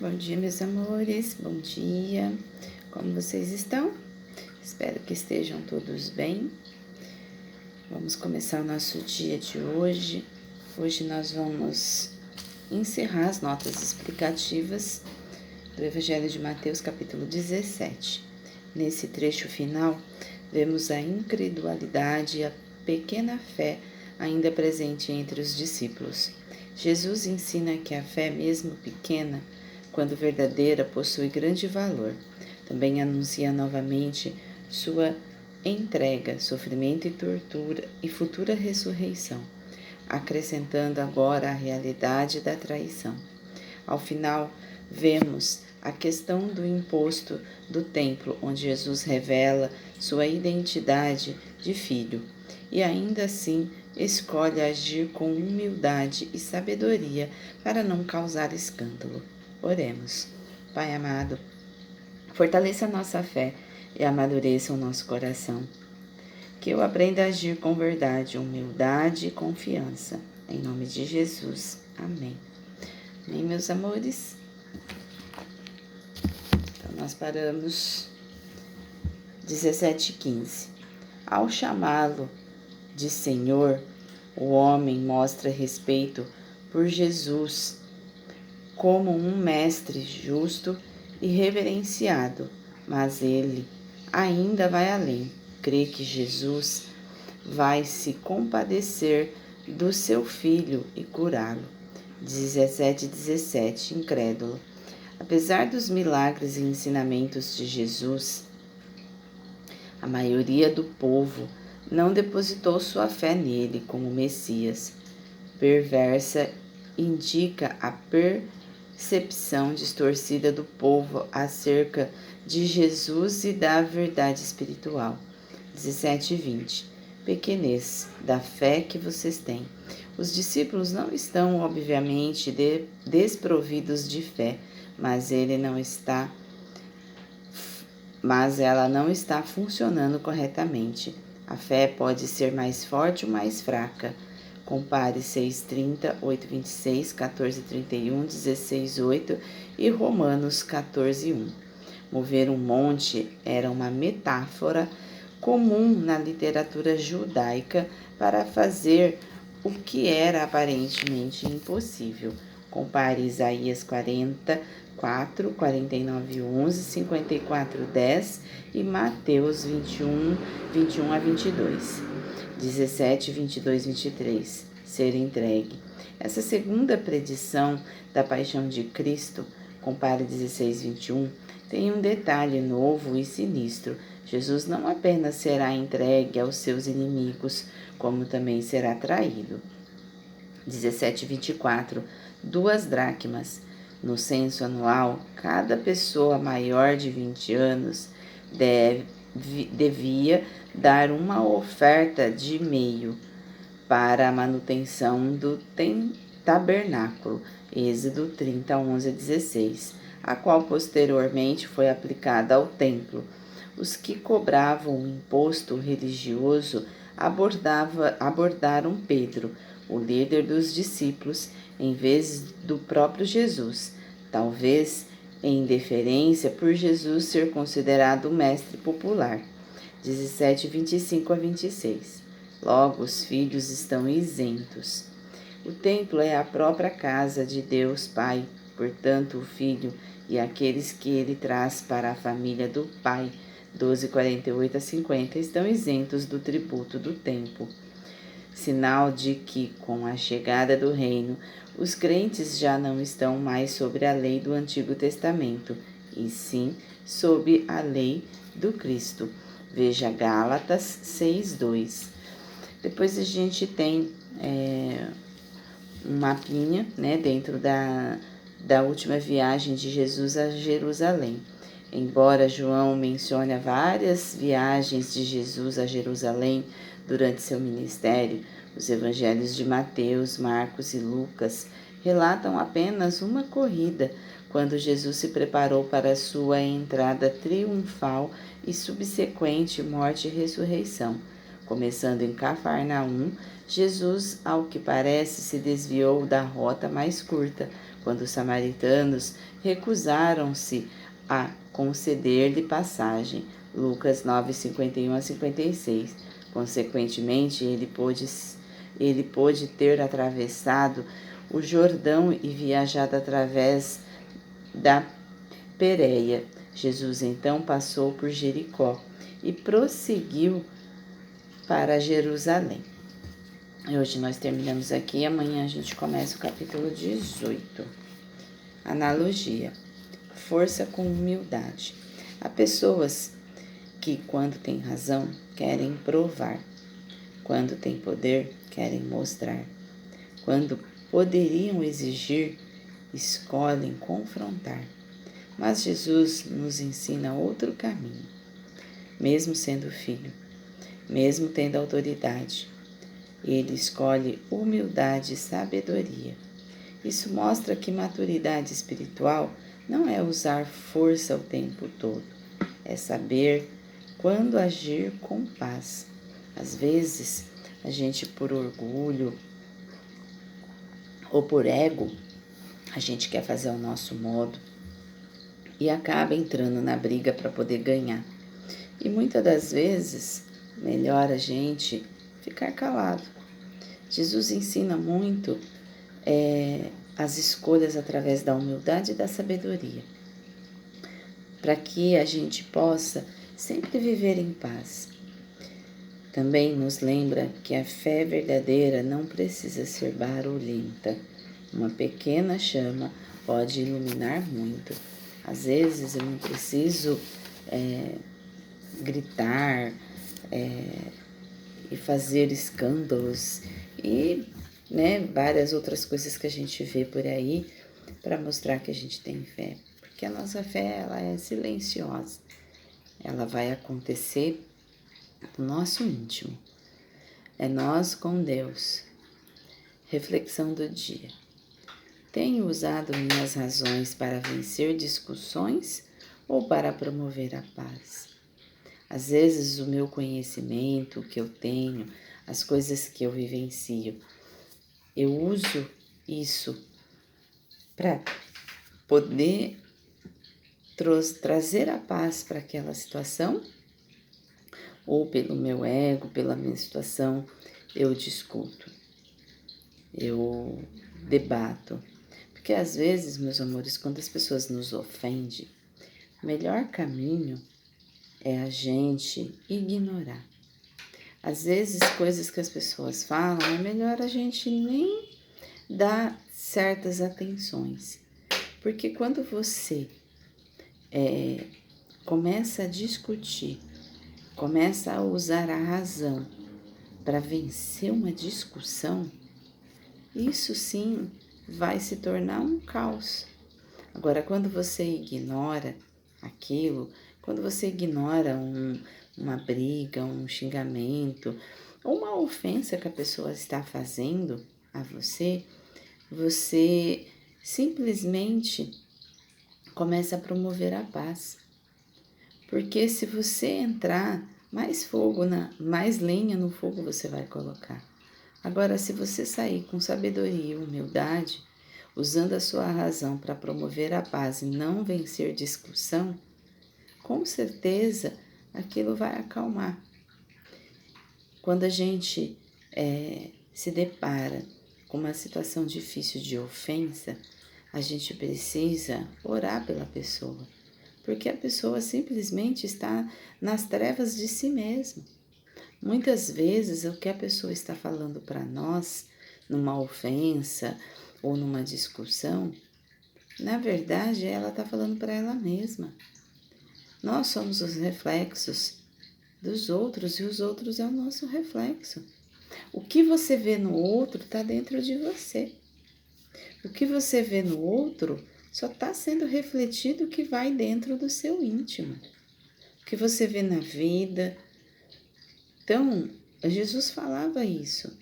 Bom dia, meus amores, bom dia, como vocês estão? Espero que estejam todos bem. Vamos começar o nosso dia de hoje. Hoje nós vamos encerrar as notas explicativas do Evangelho de Mateus, capítulo 17. Nesse trecho final, vemos a incredulidade e a pequena fé ainda presente entre os discípulos. Jesus ensina que a fé, mesmo pequena, quando verdadeira, possui grande valor. Também anuncia novamente sua entrega, sofrimento e tortura e futura ressurreição, acrescentando agora a realidade da traição. Ao final, vemos a questão do imposto do templo, onde Jesus revela sua identidade de filho e ainda assim escolhe agir com humildade e sabedoria para não causar escândalo. Oremos. Pai amado, fortaleça a nossa fé e amadureça o nosso coração. Que eu aprenda a agir com verdade, humildade e confiança. Em nome de Jesus. Amém. Amém, meus amores? Então, nós paramos 17:15. Ao chamá-lo de Senhor, o homem mostra respeito por Jesus como um mestre justo e reverenciado, mas ele ainda vai além. Crê que Jesus vai se compadecer do seu filho e curá-lo. 17:17, incrédulo. Apesar dos milagres e ensinamentos de Jesus, a maioria do povo não depositou sua fé nele como Messias. Perversa indica a percepção distorcida do povo acerca de Jesus e da verdade espiritual. 17:20. Pequenez da fé que vocês têm. Os discípulos não estão, obviamente, desprovidos de fé, mas ela não está funcionando corretamente. A fé pode ser mais forte ou mais fraca. Compare 6:30, 8:26, 14:31, 16:8 e Romanos 14:1. Mover um monte era uma metáfora comum na literatura judaica para fazer o que era aparentemente impossível. Compare Isaías 44, 49:11, 54:10 e Mateus 21 a 22. 17, 22, 23. Ser entregue. Essa segunda predição da paixão de Cristo, compare 16, 21, tem um detalhe novo e sinistro. Jesus não apenas será entregue aos seus inimigos, como também será traído. 17, 24. 2 dracmas. No censo anual, cada pessoa maior de 20 anos devia dar uma oferta de meio para a manutenção do tabernáculo, Êxodo 30, 11 a 16, a qual posteriormente foi aplicada ao templo. Os que cobravam o imposto religioso abordaram Pedro, o líder dos discípulos, em vez do próprio Jesus, talvez em deferência por Jesus ser considerado o mestre popular. 17, 25 a 26. Logo, os filhos estão isentos. O templo é a própria casa de Deus Pai, portanto, o Filho e aqueles que ele traz para a família do Pai, 12:48 a 50, estão isentos do tributo do templo. Sinal de que, com a chegada do reino, os crentes já não estão mais sobre a lei do Antigo Testamento, e sim sob a lei do Cristo. Veja Gálatas 6:2. Depois a gente tem um mapinha, né, dentro da última viagem de Jesus a Jerusalém. Embora João mencione várias viagens de Jesus a Jerusalém durante seu ministério, os evangelhos de Mateus, Marcos e Lucas relatam apenas uma corrida, quando Jesus se preparou para sua entrada triunfal e subsequente morte e ressurreição. Começando em Cafarnaum, Jesus, ao que parece, se desviou da rota mais curta, quando os samaritanos recusaram-se a conceder-lhe passagem. Lucas 9, 51 a 56. Consequentemente, ele pôde ter atravessado o Jordão e viajado através da Pérea. Jesus então passou por Jericó e prosseguiu para Jerusalém. Hoje nós terminamos aqui, amanhã a gente começa o capítulo 18. Analogia: força com humildade. Há pessoas que, quando têm razão, querem provar, quando têm poder, querem mostrar, quando poderiam exigir, escolhem confrontar. Mas Jesus nos ensina outro caminho. Mesmo sendo filho, mesmo tendo autoridade, ele escolhe humildade e sabedoria. Isso mostra que maturidade espiritual não é usar força o tempo todo, é saber quando agir com paz. Às vezes, a gente, por orgulho ou por ego, a gente quer fazer o nosso modo e acaba entrando na briga para poder ganhar. E muitas das vezes, melhor a gente ficar calado. Jesus ensina muito as escolhas através da humildade e da sabedoria, para que a gente possa sempre viver em paz. Também nos lembra que a fé verdadeira não precisa ser barulhenta. Uma pequena chama pode iluminar muito. Às vezes eu não preciso gritar e fazer escândalos e várias outras coisas que a gente vê por aí para mostrar que a gente tem fé. Porque a nossa fé ela é silenciosa. Ela vai acontecer no nosso íntimo. É nós com Deus. Reflexão do dia. Tenho usado minhas razões para vencer discussões ou para promover a paz? Às vezes o meu conhecimento, o que eu tenho, as coisas que eu vivencio, eu uso isso para poder trazer a paz para aquela situação, ou pelo meu ego, pela minha situação, eu discuto, eu debato. Porque às vezes, meus amores, quando as pessoas nos ofendem, o melhor caminho é a gente ignorar. Às vezes, coisas que as pessoas falam, é melhor a gente nem dar certas atenções. Porque quando você começa a discutir, começa a usar a razão para vencer uma discussão, isso sim vai se tornar um caos. Agora, quando você ignora aquilo, quando você ignora uma briga, um xingamento, ou uma ofensa que a pessoa está fazendo a você, você simplesmente começa a promover a paz. Porque se você entrar, mais lenha no fogo você vai colocar. Agora, se você sair com sabedoria e humildade, usando a sua razão para promover a paz e não vencer discussão, com certeza aquilo vai acalmar. Quando a gente se depara com uma situação difícil de ofensa, a gente precisa orar pela pessoa, porque a pessoa simplesmente está nas trevas de si mesma. Muitas vezes o que a pessoa está falando para nós, numa ofensa ou numa discussão, na verdade ela está falando para ela mesma. Nós somos os reflexos dos outros e os outros é o nosso reflexo. O que você vê no outro está dentro de você. O que você vê no outro só está sendo refletido o que vai dentro do seu íntimo. O que você vê na vida. Então, Jesus falava isso,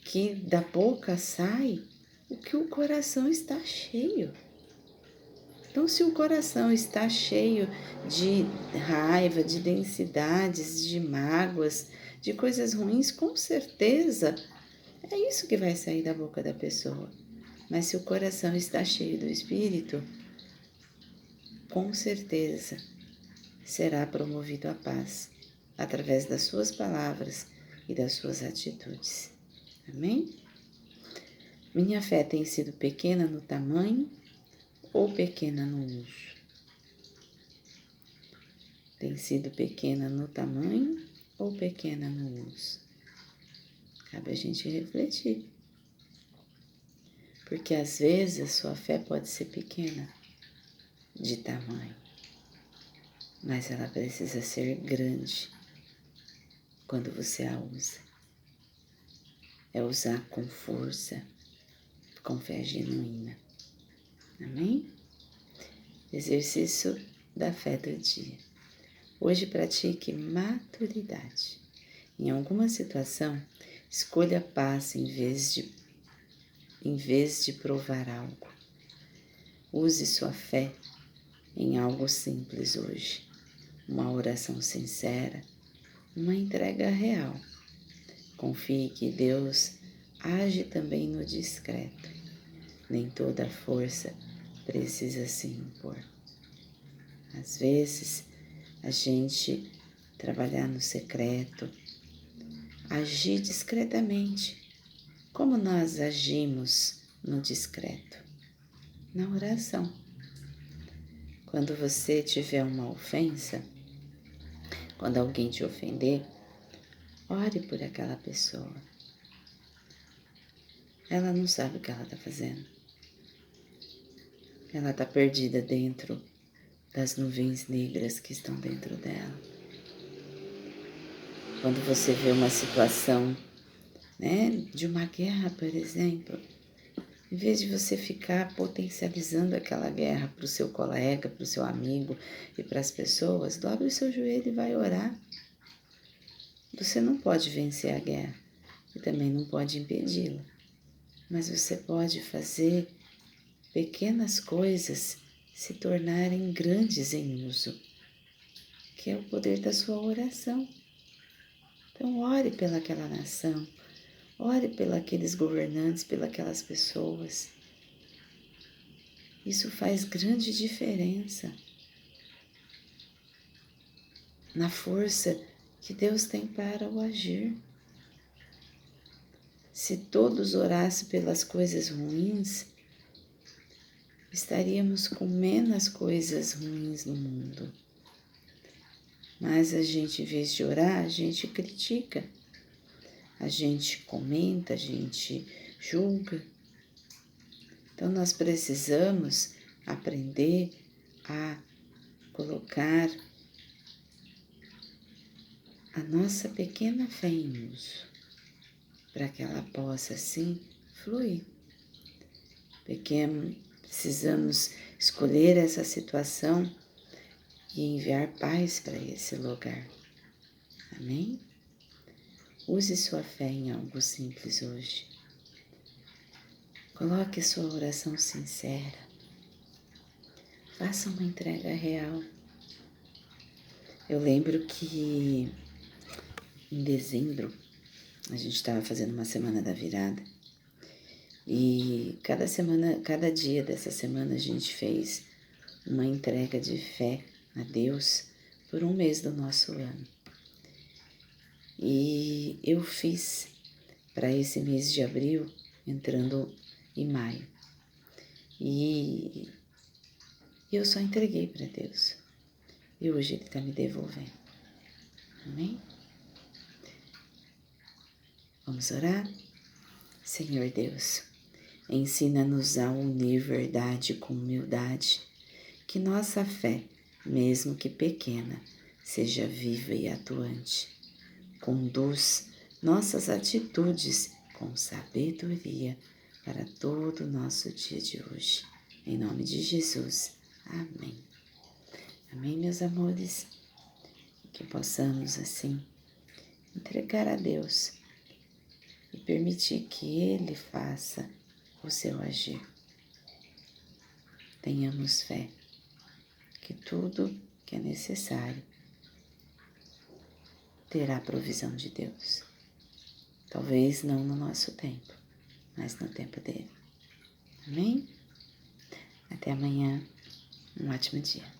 que da boca sai o que o coração está cheio. Então, se o coração está cheio de raiva, de densidades, de mágoas, de coisas ruins, com certeza é isso que vai sair da boca da pessoa. Mas se o coração está cheio do Espírito, com certeza será promovido a paz através das suas palavras e das suas atitudes. Amém? Minha fé tem sido pequena no tamanho ou pequena no uso? Tem sido pequena no tamanho ou pequena no uso? Cabe a gente refletir. Porque às vezes a sua fé pode ser pequena de tamanho, mas ela precisa ser grande quando você a usa. É usar com força, com fé genuína. Amém? Exercício da fé do dia. Hoje pratique maturidade. Em alguma situação, escolha paz em vez de provar algo. Use sua fé em algo simples hoje. Uma oração sincera, uma entrega real. Confie que Deus age também no discreto. Nem toda força precisa se impor. Às vezes, a gente trabalhar no secreto, agir discretamente, como nós agimos no discreto, na oração. Quando você tiver uma ofensa, quando alguém te ofender, ore por aquela pessoa. Ela não sabe o que ela está fazendo. Ela está perdida dentro das nuvens negras que estão dentro dela. Quando você vê uma situação, de uma guerra, por exemplo, em vez de você ficar potencializando aquela guerra para o seu colega, para o seu amigo e para as pessoas, dobre o seu joelho e vai orar. Você não pode vencer a guerra e também não pode impedi-la, mas você pode fazer pequenas coisas se tornarem grandes em uso, que é o poder da sua oração. Então, ore pelaquela nação, ore pelos governantes, pelas pessoas. Isso faz grande diferença na força que Deus tem para o agir. Se todos orassem pelas coisas ruins, estaríamos com menos coisas ruins no mundo. Mas a gente, em vez de orar, a gente critica, a gente comenta, a gente julga. Então nós precisamos aprender a colocar a nossa pequena fé em uso, para que ela possa, assim, fluir. Precisamos escolher essa situação e enviar paz para esse lugar. Amém? Use sua fé em algo simples hoje. Coloque sua oração sincera. Faça uma entrega real. Eu lembro que em dezembro a gente estava fazendo uma semana da virada e cada dia dessa semana a gente fez uma entrega de fé a Deus por um mês do nosso ano. E eu fiz para esse mês de abril, entrando em maio. E eu só entreguei para Deus. E hoje Ele está me devolvendo. Amém? Vamos orar? Senhor Deus, ensina-nos a unir verdade com humildade, que nossa fé, mesmo que pequena, seja viva e atuante. Conduz nossas atitudes com sabedoria para todo o nosso dia de hoje. Em nome de Jesus. Amém. Amém, meus amores? Que possamos, assim, entregar a Deus e permitir que Ele faça o seu agir. Tenhamos fé que tudo que é necessário terá a provisão de Deus. Talvez não no nosso tempo, mas no tempo dele. Amém? Até amanhã. Um ótimo dia.